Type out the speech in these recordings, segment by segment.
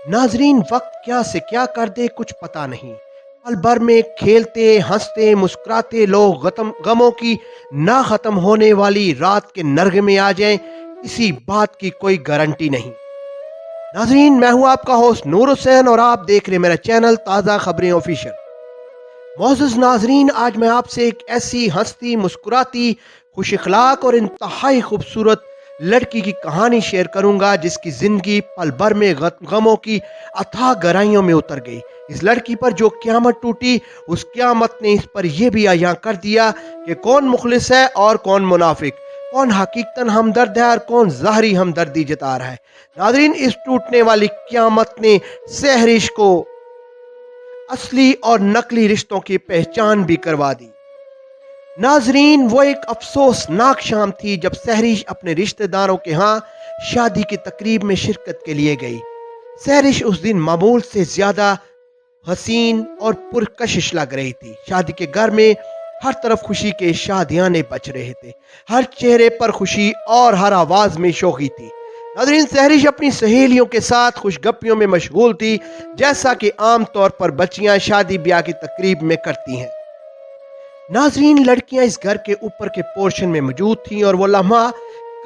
नाजरीन, वक्त क्या से क्या कर दे कुछ पता नहीं। पल भर में खेलते हंसते मुस्कुराते लोग गमों की ना खत्म होने वाली रात के नरग में आ जाएं, इसी बात की कोई गारंटी नहीं। नाजरीन, मैं हूं आपका होस्ट नूर हुसैन और आप देख रहे हैं मेरा चैनल ताज़ा खबरें ऑफिशियल। मोअज़्ज़िज़ नाजरीन, आज मैं आपसे एक ऐसी हंसती मुस्कुराती खुश इखलाक और इंतहाई खूबसूरत लड़की की कहानी शेयर करूंगा जिसकी जिंदगी पल भर में गमों की अथाह गहराइयों में उतर गई। इस लड़की पर जो क़यामत टूटी, उस क़यामत ने इस पर यह भी आया कर दिया कि कौन मुखलिस है और कौन मुनाफिक, कौन हकीकतन हमदर्द है और कौन ज़ाहरी हमदर्दी जता रहा है। नाजरीन, इस टूटने वाली क़यामत ने सहरिश को असली और नकली रिश्तों की पहचान भी करवा दी। नाजरीन, वो एक अफसोसनाक शाम थी जब सहरिश अपने रिश्तेदारों के यहाँ शादी की तकरीब में शिरकत के लिए गई। सहरिश उस दिन मामूल से ज्यादा हसीन और पुरकशिश लग रही थी। शादी के घर में हर तरफ खुशी के शादियाने बच रहे थे, हर चेहरे पर खुशी और हर आवाज में शोखी थी। नाज़रीन, सहरिश अपनी सहेलियों के साथ खुशगप्पियों में मशगूल थी, जैसा कि आम तौर पर बच्चियां शादी ब्याह की तकरीब में करती हैं। नाज़रीन, लड़कियां इस घर के ऊपर के पोर्शन में मौजूद थीं और वो लम्हा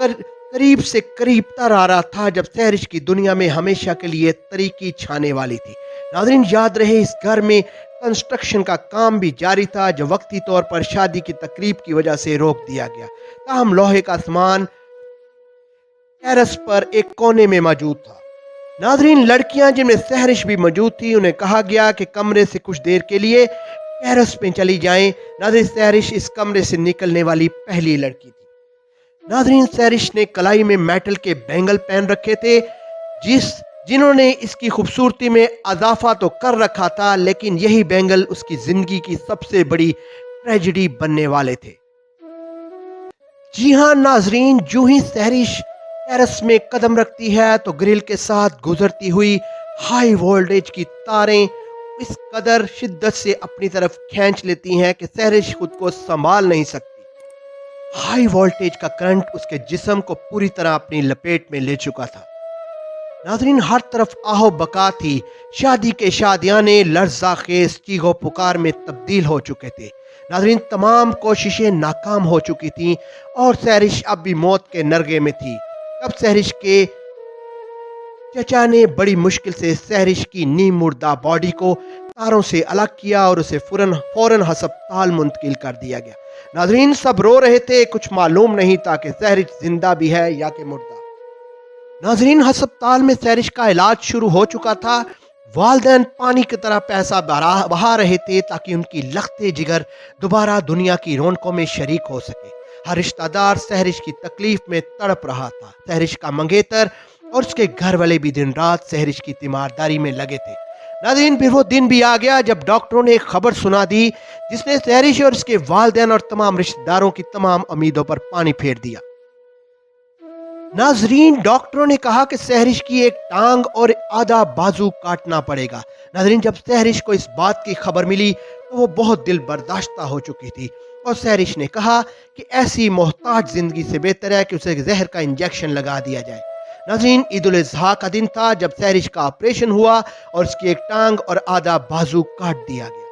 करीब से करीब तर आ रहा था जब सहरिश की दुनिया में हमेशा के लिए तरीकी छाने वाली थी। नाज़रीन, याद रहे इस घर में कंस्ट्रक्शन का काम भी जारी था जो वक्ती तौर पर शादी की तकरीब की वजह से रोक दिया गया। ताहम लोहे का सामान टेरेस पर एक कोने में मौजूद था। नाज़रीन, लड़कियां जिनमें सहरिश भी मौजूद थी, उन्हें कहा गया कि कमरे से कुछ देर के लिए टेरेस पे चली जाएं। नाज़रीन, सहरिश इस कमरे से निकलने वाली पहली लड़की थी। नाज़रीन, सहरिश ने कलाई में मेटल के बैंगल पहन रखे थे जिन्होंने इसकी खूबसूरती में इजाफा तो कर रखा था, लेकिन यही बैंगल उसकी जिंदगी की सबसे बड़ी ट्रेजेडी बनने वाले थे। जी हाँ नाजरीन, जो ही सहरिश टेरेस में कदम रखती है तो ग्रिल के साथ गुजरती हुई हाई वोल्टेज की तारें इस कदर शिद्दत से अपनी तरफ खींच लेती हैं कि सहरिश खुद को संभाल नहीं सकती। हाई वोल्टेज का करंट उसके जिस्म को पूरी तरह अपनी लपेट में ले चुका था। नाजरीन, हर तरफ आहो बका थी। शादी के शादियाने लर्जा खेज चीखो पुकार में तब्दील हो चुके थे। नाजरीन, तमाम कोशिशें नाकाम हो चुकी थीं और सहरिश अब भी मौत के नरगे में थी। तब सहरिश के चचा ने बड़ी मुश्किल से सहरिश की नीम मुर्दा बॉडी को तारों से अलग किया और उसे फौरन हस्पताल मुंतकिल कर दिया गया। नाजरीन, सब रो रहे थे, कुछ मालूम नहीं था कि सहरिश जिंदा भी है या कि मुर्दा। नाजरीन, हस्पताल में सहरिश का इलाज शुरू हो चुका था। वालिदैन पानी की तरह पैसा बहा रहे थे ताकि उनकी लखते जिगर दोबारा दुनिया की रौनकों में शरीक हो सके। हर रिश्तेदार सहरिश की तकलीफ में तड़प रहा था। सहरिश का मंगेतर और उसके घर वाले भी दिन रात सहरिश की तीमारदारी में लगे थे। नाज़रीन, फिर वो दिन भी आ गया जब डॉक्टरों ने एक खबर सुना दी जिसने सहरिश और उसके वालिदैन और तमाम रिश्तेदारों की तमाम उम्मीदों पर पानी फेर दिया। नाजरीन, डॉक्टरों ने कहा कि सहरिश की एक टांग और आधा बाजू काटना पड़ेगा। नाजरीन, जब सहरिश को इस बात की खबर मिली तो वो बहुत दिल बर्दाश्ता हो चुकी थी और सहरिश ने कहा कि ऐसी मोहताज जिंदगी से बेहतर है कि उसे जहर का इंजेक्शन लगा दिया जाए। नाजरीन, ईद उल अज़हा का दिन था जब सहरिश का ऑपरेशन हुआ और उसकी एक टांग और आधा बाजू काट दिया गया।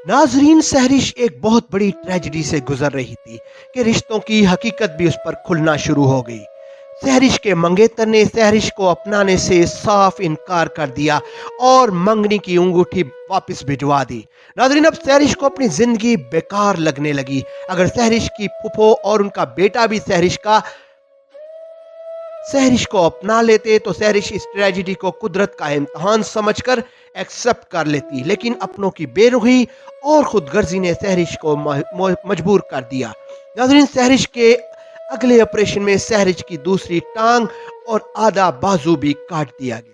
नाजरीन, सहरिश एक बहुत बड़ी ट्रेजेडी से गुजर रही थी कि रिश्तों की हकीकत भी उस पर खुलना शुरू हो गई। सहरिश के मंगेतर ने सहरिश को अपनाने से साफ इनकार कर दिया और मंगनी की अंगूठी वापस भिजवा दी। नाजरीन, अब सहरिश को अपनी जिंदगी बेकार लगने लगी। अगर सहरिश की फुफो और उनका बेटा भी सहरिश को अपना लेते तो सहरिश इस ट्रेजेडी को कुदरत का इम्तहान समझकर एक्सेप्ट कर लेती, लेकिन अपनों की बेरुखी और खुदगर्जी ने सहरिश को मजबूर कर दिया। नाज़रीन, सहरिश के अगले ऑपरेशन में सहरिश की दूसरी टांग और आधा बाजू भी काट दिया गया।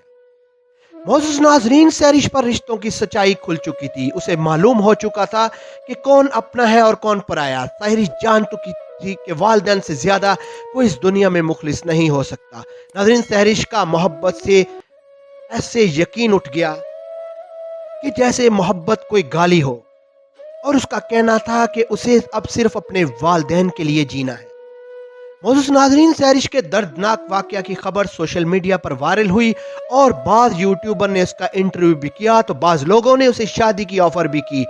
मोअज़्ज़िज़ नाज़रीन, सहरिश पर रिश्तों की सच्चाई खुल चुकी थी। उसे मालूम हो चुका था कि कौन अपना है और कौन पराया। सहरिश जान चुकी थी कि वालिदैन से ज्यादा कोई इस दुनिया में मुखलिस नहीं हो सकता। नाज़रीन, सहरिश का मोहब्बत से ऐसे यकीन उठ गया कि जैसे मोहब्बत कोई गाली हो और उसका कहना था कि उसे अब सिर्फ अपने वालिदैन के लिए जीना है। मोअज़्ज़िज़ नाज़रीन, सहरिश के दर्दनाक वाक़या की खबर सोशल मीडिया पर वायरल हुई और बाज़ यूट्यूबर ने उसका इंटरव्यू भी किया तो बाज़ लोगों ने उसे शादी की ऑफ़र भी की,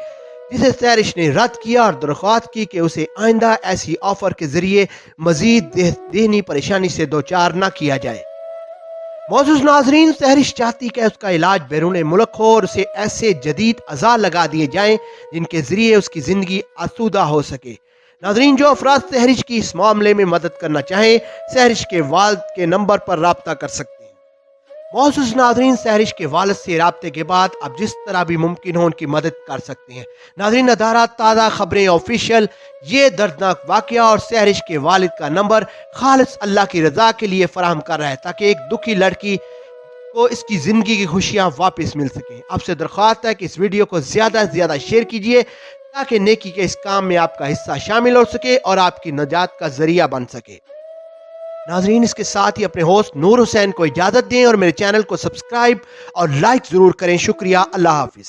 जिसे सहरिश ने रद्द किया और दरख्वास्त की कि उसे आइंदा ऐसी ऑफ़र के ज़रिए मज़ीद ज़हनी परेशानी से दो चार न किया जाए। मोअज़्ज़िज़ नाज़रीन, सहरिश चाहती कि उसका इलाज बैरून मुल्क हो और उसे ऐसे जदीद अज़ा लगा दिए जाएं जिनके ज़रिए उसकी ज़िंदगी आसूदा हो सके। नाज़रीन, जो अफराद सहरिश की इस मामले में मदद करना चाहें, सहरिश के वालिद के नंबर पर राब्ता कर सकते हैं। मोअज़्ज़िज़ नाज़रीन, सहरिश के वालिद से राब्ते के बाद अब जिस तरह भी मुमकिन हो उनकी मदद कर सकते हैं। नाज़रीन, अदारा ताज़ा खबरें ऑफिशियल ये दर्दनाक वाक़या और सहरिश के वालिद का नंबर खालिस अल्लाह की रज़ा के लिए फराहम कर रहा है ताकि एक दुखी लड़की को इसकी ज़िंदगी की खुशियाँ वापस मिल सकें। आपसे दरख्वास्त है कि इस वीडियो को ज़्यादा से ज़्यादा शेयर कीजिए ताकि नेकी के इस काम में आपका हिस्सा शामिल हो सके और आपकी नजात का जरिया बन सके। नाज़रीन, इसके साथ ही अपने होस्ट नूर हुसैन को इजाज़त दें और मेरे चैनल को सब्सक्राइब और लाइक ज़रूर करें। शुक्रिया। अल्लाह हाफिज़।